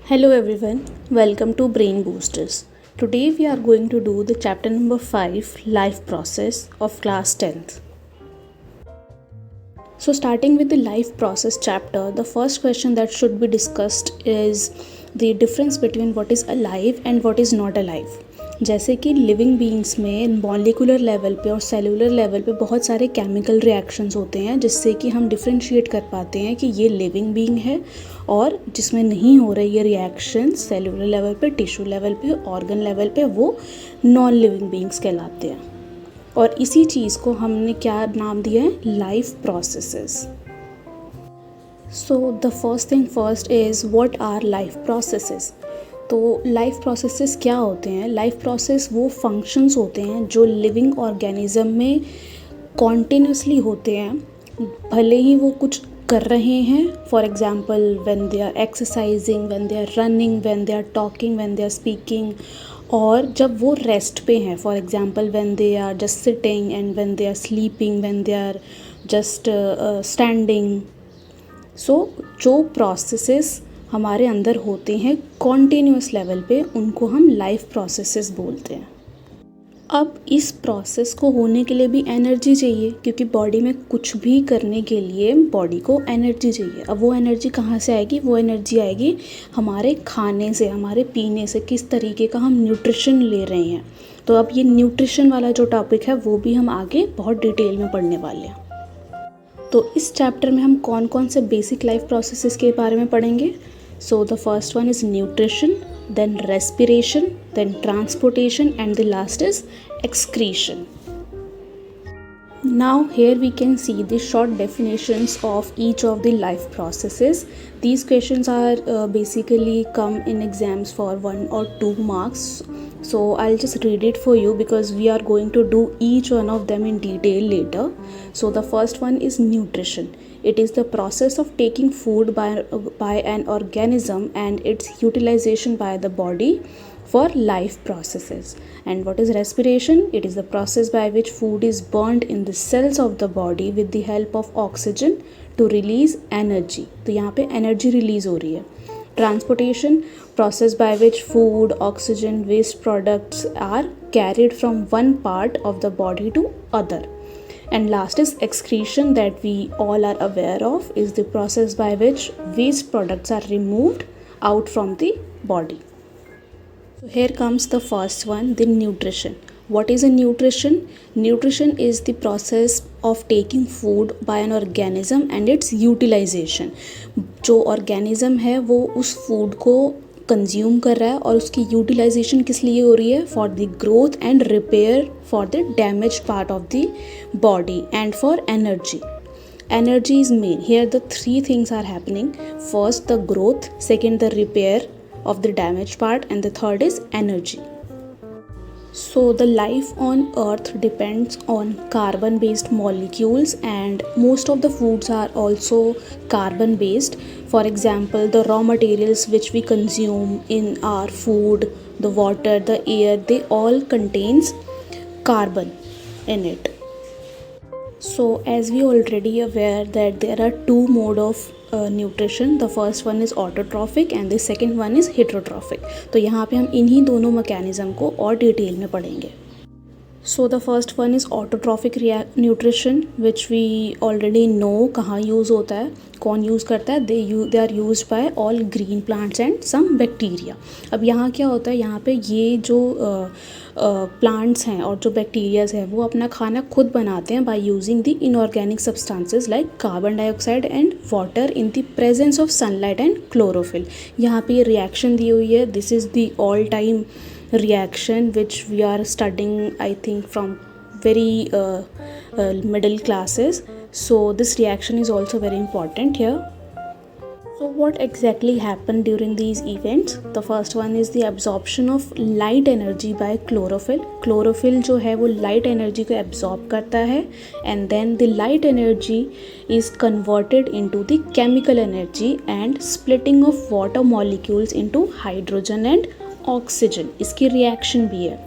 Hello everyone, welcome to Brain Boosters. Today we are going to do the chapter number 5 life process of class 10th. So starting with the life process chapter, the first question that should be discussed is the difference between what is alive and what is not alive. जैसे कि living beings में molecular level पे और cellular level पे बहुत सारे chemical reactions होते हैं जिससे कि हम डिफ्रेंशिएट कर पाते हैं कि ये लिविंग बीइंग है और जिसमें नहीं हो रही ये रिएक्शन सेलुलर लेवल पे, टिश्यू लेवल पे, ऑर्गन लेवल पे, वो नॉन लिविंग बीइंग्स कहलाते हैं। और इसी चीज़ को हमने क्या नाम दिया है, life processes. So the first thing first is what our life processes. तो लाइफ प्रोसेसेस क्या होते हैं? लाइफ प्रोसेस वो फंक्शंस होते हैं जो लिविंग ऑर्गेनिज्म में कॉन्टिन्यूसली होते हैं, भले ही वो कुछ कर रहे हैं। For example when they are exercising, when they are running, when they are talking, when they are speaking, और जब वो रेस्ट पे हैं। For example when they are just sitting and when they are sleeping, when they are just standing. So जो processes हमारे अंदर होते हैं कॉन्टिन्यूस लेवल पे, उनको हम लाइफ प्रोसेसेस बोलते हैं। अब इस प्रोसेस को होने के लिए भी एनर्जी चाहिए, क्योंकि बॉडी में कुछ भी करने के लिए बॉडी को एनर्जी चाहिए। अब वो एनर्जी कहाँ से आएगी? वो एनर्जी आएगी हमारे खाने से, हमारे पीने से, किस तरीके का हम न्यूट्रिशन ले रहे हैं। तो अब ये न्यूट्रिशन वाला जो टॉपिक है वो भी हम आगे बहुत डिटेल में पढ़ने वाले हैं। तो इस चैप्टर में हम कौन कौन से बेसिक लाइफ प्रोसेसेस के बारे में पढ़ेंगे। So the first one is nutrition, then respiration, then transportation, and the last is excretion. Now here we can see the short definitions of each of the life processes. These questions are basically come in exams for 1 or 2 marks. So I'll just read it for you because we are going to do each one of them in detail later. So the first one is nutrition. It is the process of taking food by an organism and its utilization by the body for life processes. And what is respiration? It is the process by which food is burned in the cells of the body with the help of oxygen to release energy. तो यहाँ पे energy release हो रही है। Transportation, process by which food, oxygen, waste products are carried from one part of the body to other. And last is excretion, that we all are aware of, is the process by which waste products are removed out from the body. So here comes the first one, the nutrition. What is a nutrition? Nutrition is the process of taking food by an organism and its utilization. जो organism है वो उस food को consume कर रहा है और उसकी यूटिलाइजेशन किस लिए हो रही है? For the growth and repair for the damage part of the body and for energy. Energy is main here. The 3 things are happening. First the growth, second the repair of the damaged part, and the third is energy. So the life on earth depends on carbon based molecules, and most of the foods are also carbon based. For example, the raw materials which we consume in our food, the water, the air, they all contains carbon in it. So as we already aware that there are 2 mode of nutrition. The first one is autotrophic and the second one is heterotrophic. तो यहाँ पे हम इन्हीं दोनों mechanism को और detail में पढ़ेंगे. So the first one is autotrophic nutrition, which we already know कहाँ यूज़ होता है, कौन यूज़ करता है. they are used by all green plants and some bacteria. अब यहाँ क्या होता है, यहाँ पे ये जो प्लांट्स हैं और जो बैक्टीरियाज हैं वो अपना खाना खुद बनाते हैं by using the inorganic substances like carbon dioxide and water in the presence of sunlight and chlorophyll. यहाँ पे ये रिएक्शन दी हुई है. This is the all time reaction which we are studying, I think, from very middle classes. So this reaction is also very important here. So what exactly happened during these events? The first one is the absorption of light energy by chlorophyll. Chlorophyll जो है वो light energy को absorb करता है, and then the light energy is converted into the chemical energy and splitting of water molecules into hydrogen and oxygen. इसकी reaction भी है.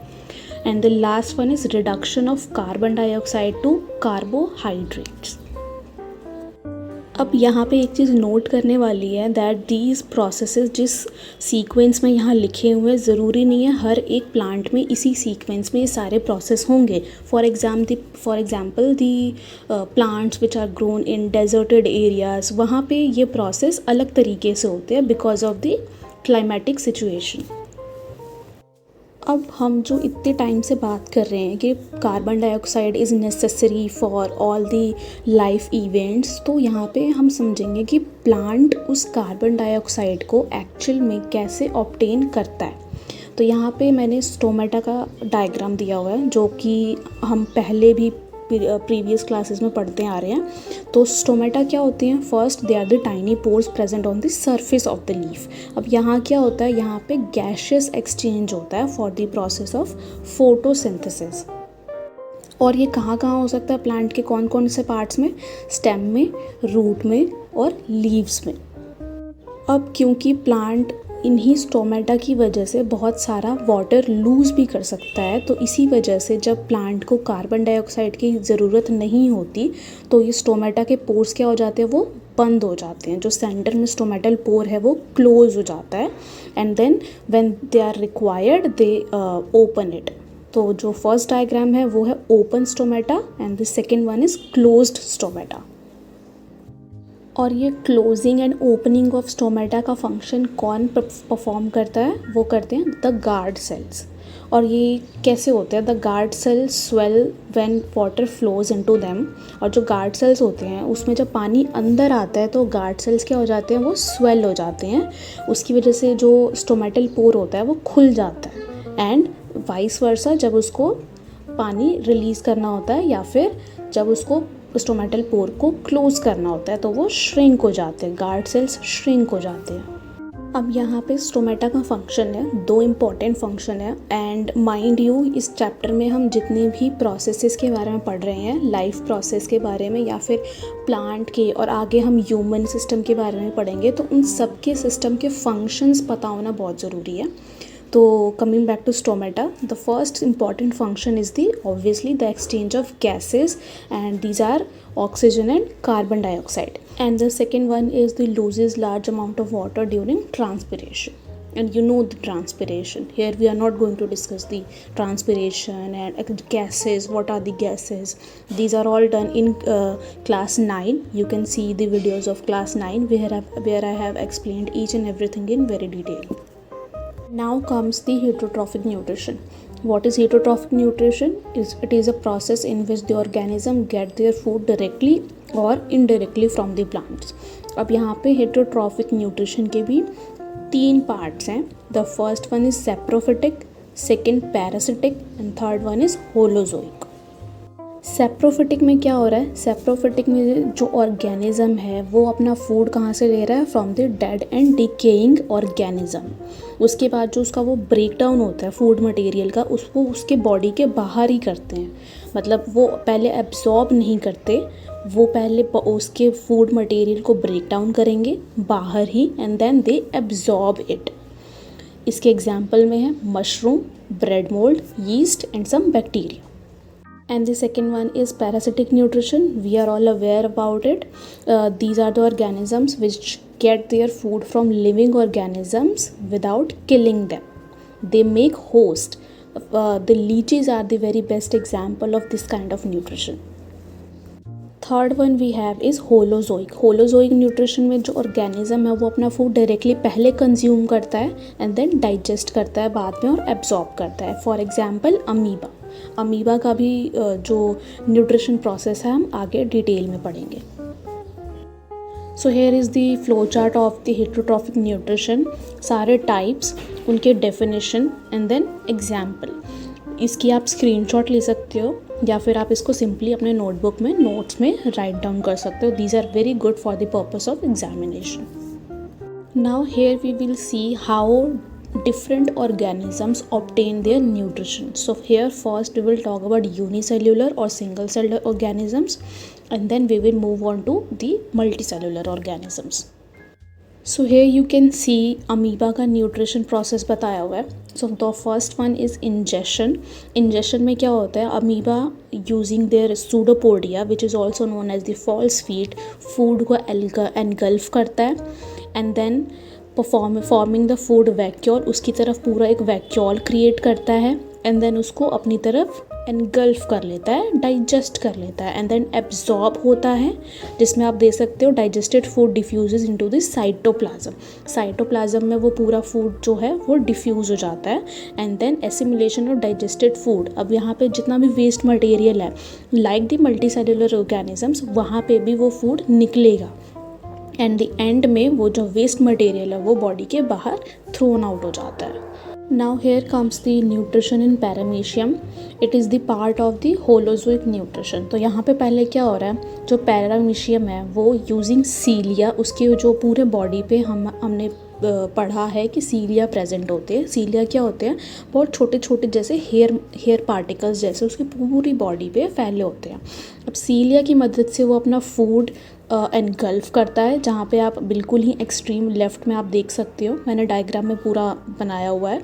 And the last one is reduction of carbon dioxide to carbohydrates. अब यहाँ पे एक चीज़ note करने वाली है दैट दीज प्रोसेसेस जिस सीक्वेंस में यहाँ लिखे हुए ज़रूरी नहीं है हर एक प्लांट में इसी सीक्वेंस में ये सारे प्रोसेस होंगे. For example the plants which are grown in deserted areas, वहाँ पे ये प्रोसेस अलग तरीके से होते हैं because of the climatic situation. अब हम जो इतने टाइम से बात कर रहे हैं कि carbon dioxide is necessary for all the life events, तो यहाँ पे हम समझेंगे कि प्लांट उस कार्बन डाइऑक्साइड को एक्चुअल में कैसे ऑब्टेन करता है. तो यहाँ पे मैंने स्टोमेटा का डायग्राम दिया हुआ है जो कि हम पहले भी प्रीवियस क्लासेस में पढ़ते आ रहे हैं. तो स्टोमेटा क्या होते हैं? First they are the tiny pores present on the surface of the leaf. अब यहाँ क्या होता है? यहाँ पे गैशियस एक्सचेंज होता है for the process of photosynthesis. और ये कहाँ कहाँ हो सकता है प्लांट के कौन कौन से पार्ट्स में? स्टेम में, रूट में और लीव्स में. अब क्योंकि प्लांट इन्हीं स्टोमेटा की वजह से बहुत सारा वाटर लूज़ भी कर सकता है, तो इसी वजह से जब प्लांट को कार्बन डाइऑक्साइड की ज़रूरत नहीं होती तो ये स्टोमेटा के पोर्स क्या हो जाते हैं? वो बंद हो जाते हैं. जो सेंटर में स्टोमेटल पोर है वो क्लोज हो जाता है and then when they are required they open it. तो जो फर्स्ट डायग्राम है वो है open stomata and the second one is closed stomata. और ये closing and opening of stomata का फंक्शन कौन परफॉर्म करता है? वो करते हैं द गार्ड सेल्स. और ये कैसे होते हैं? The guard cells swell when water flows into them. और जो गार्ड सेल्स होते हैं उसमें जब पानी अंदर आता है तो गार्ड सेल्स क्या हो जाते हैं? वो स्वेल हो जाते हैं. उसकी वजह से जो स्टोमेटल पोर होता है वो खुल जाता है एंड वाइस वर्सा जब उसको पानी रिलीज़ करना होता है या फिर जब उसको स्टोमेटल पोर को क्लोज करना होता है तो वो श्रिंक हो जाते हैं. गार्ड सेल्स श्रिंक हो जाते हैं. अब यहाँ पे स्टोमेटा का फंक्शन है, दो इम्पॉर्टेंट फंक्शन है. एंड माइंड यू इस चैप्टर में हम जितने भी प्रोसेसेस के बारे में पढ़ रहे हैं, लाइफ प्रोसेस के बारे में या फिर प्लांट के, और आगे हम ह्यूमन सिस्टम के बारे में पढ़ेंगे, तो उन सब के सिस्टम के फंक्शंस पता होना बहुत ज़रूरी है. तो coming back to stomata, the first important function is obviously the exchange of gases, and these are oxygen and carbon dioxide. And the second one is the loses large amount of water during transpiration. And you know the transpiration. Here we are not going to discuss the transpiration and gases. What are the gases? These are all done in class 9. You can see the videos of class 9 where I have explained each and everything in very detail. Now comes the heterotrophic nutrition. What is heterotrophic nutrition? It is a process in which the organism get their food directly or indirectly from the plants. अब यहाँ पे heterotrophic nutrition के भी 3 parts हैं. The first one is saprophytic, second parasitic and third one is holozoic. Saprophytic में क्या हो रहा है? सेप्रोफिटिक में जो ऑर्गेनिज्म है वो अपना फूड कहाँ से ले रहा है? From the dead and decaying organism. उसके बाद जो उसका वो ब्रेक डाउन होता है फूड मटेरियल का, उसको उसके बॉडी के बाहर ही करते हैं. मतलब वो पहले एब्जॉर्ब नहीं करते, वो पहले उसके फूड मटेरियल को ब्रेक डाउन करेंगे बाहर ही and then they absorb it. इसके एग्जाम्पल में है mushroom, bread mould, yeast and some bacteria. And the second one is parasitic nutrition. We are all aware about it. These are the organisms which get their food from living organisms without killing them. They make host. The leeches are the very best example of this kind of nutrition. Third one we have is holozoic. Holozoic nutrition में जो organism है वो अपना food directly पहले consume करता है and then digest करता है बाद में और एब्जॉर्ब करता है. For example amoeba. अमीबा का भी जो न्यूट्रिशन प्रोसेस है हम आगे डिटेल में पढ़ेंगे. So here is the flow chart of the heterotrophic nutrition. सारे टाइप्स, उनके डेफिनेशन एंड देन एग्जाम्पल. इसकी आप स्क्रीनशॉट ले सकते हो या फिर आप इसको सिंपली अपने नोटबुक में नोट्स में राइट डाउन कर सकते हो. These are very good for the purpose of examination. Now here we will see how different organisms obtain their nutrition. So here first we will talk about unicellular or single celled organisms and then we will move on to the multicellular organisms. So here you can see amoeba का nutrition process बताया हुआ है. So the first one is ingestion. Ingestion में क्या होता है, amoeba using their pseudopodia which is also known as the false feet, food को engulf करता है and then forming the food vacuole, उसकी तरफ पूरा एक वैक्यूल क्रिएट करता है एंड देन उसको अपनी तरफ एनगल्फ कर लेता है, डाइजेस्ट कर लेता है एंड देन एब्जॉर्ब होता है, जिसमें आप दे सकते हो digested food diffuses into the cytoplasm. Cytoplasm में वो पूरा फूड जो है वो डिफ्यूज़ हो जाता है and then assimilation of digested food. अब यहाँ पे जितना भी वेस्ट मटेरियल है like the multicellular organisms, वहाँ पे भी वो फूड निकलेगा एंड द एंड में वो जो वेस्ट मटेरियल है वो बॉडी के बाहर थ्रोन आउट हो जाता है. Now here comes the nutrition in paramecium. It is the part of the holozoic nutrition. तो यहाँ पे पहले क्या हो रहा है, जो पैरामीशियम है वो यूजिंग सीलिया, उसके जो पूरे बॉडी पे हमने पढ़ा है कि सीलिया प्रेजेंट होते हैं. सीलिया क्या होते हैं, बहुत छोटे छोटे जैसे हेयर पार्टिकल्स जैसे उसकी पूरी बॉडी पे फैले होते हैं. अब सीलिया की मदद से वो अपना फूड एनगल्फ करता है, जहाँ पे आप बिल्कुल ही एक्सट्रीम लेफ़्ट में आप देख सकते हो, मैंने डायग्राम में पूरा बनाया हुआ है.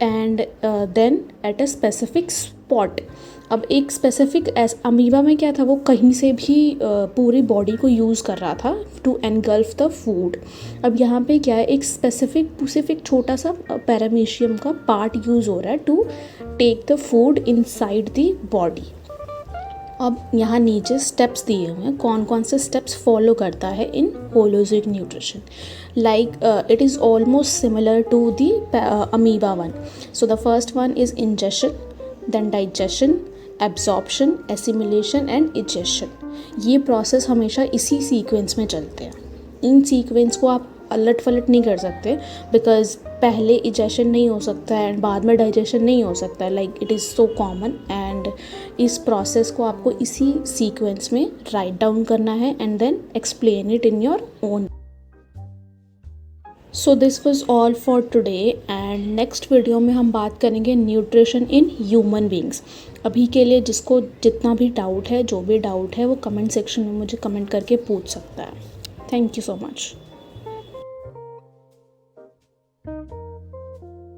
And then at a specific spot, अब एक स्पेसिफिक अमीबा में क्या था, वो कहीं से भी पूरी बॉडी को यूज़ कर रहा था टू एनगल्फ द फूड. अब यहाँ पे क्या है, एक स्पेसिफिक छोटा सा पैरामीशियम का पार्ट यूज़ हो रहा है to take the food inside the body. अब यहाँ नीचे स्टेप्स दिए हुए हैं, कौन कौन से स्टेप्स फॉलो करता है in holozoic nutrition. Like it is almost similar to the amoeba one. So the first one is ingestion, then digestion, absorption, assimilation and egestion. ये प्रोसेस हमेशा इसी सीक्वेंस में चलते हैं. इन सीक्वेंस को आप अलट फलट नहीं कर सकते बिकॉज पहले इजेशन नहीं हो सकता है एंड बाद में डाइजेशन नहीं हो सकता है. Like it is so common and इस प्रोसेस को आपको इसी सीक्वेंस में राइट डाउन करना है and then explain it in your own. So this was all for today and next video में हम बात करेंगे न्यूट्रिशन इन ह्यूमन बींग्स. अभी के लिए जिसको जितना भी डाउट है, जो भी डाउट है, वो कमेंट सेक्शन में मुझे कमेंट करके पूछ सकता है. Thank you so much.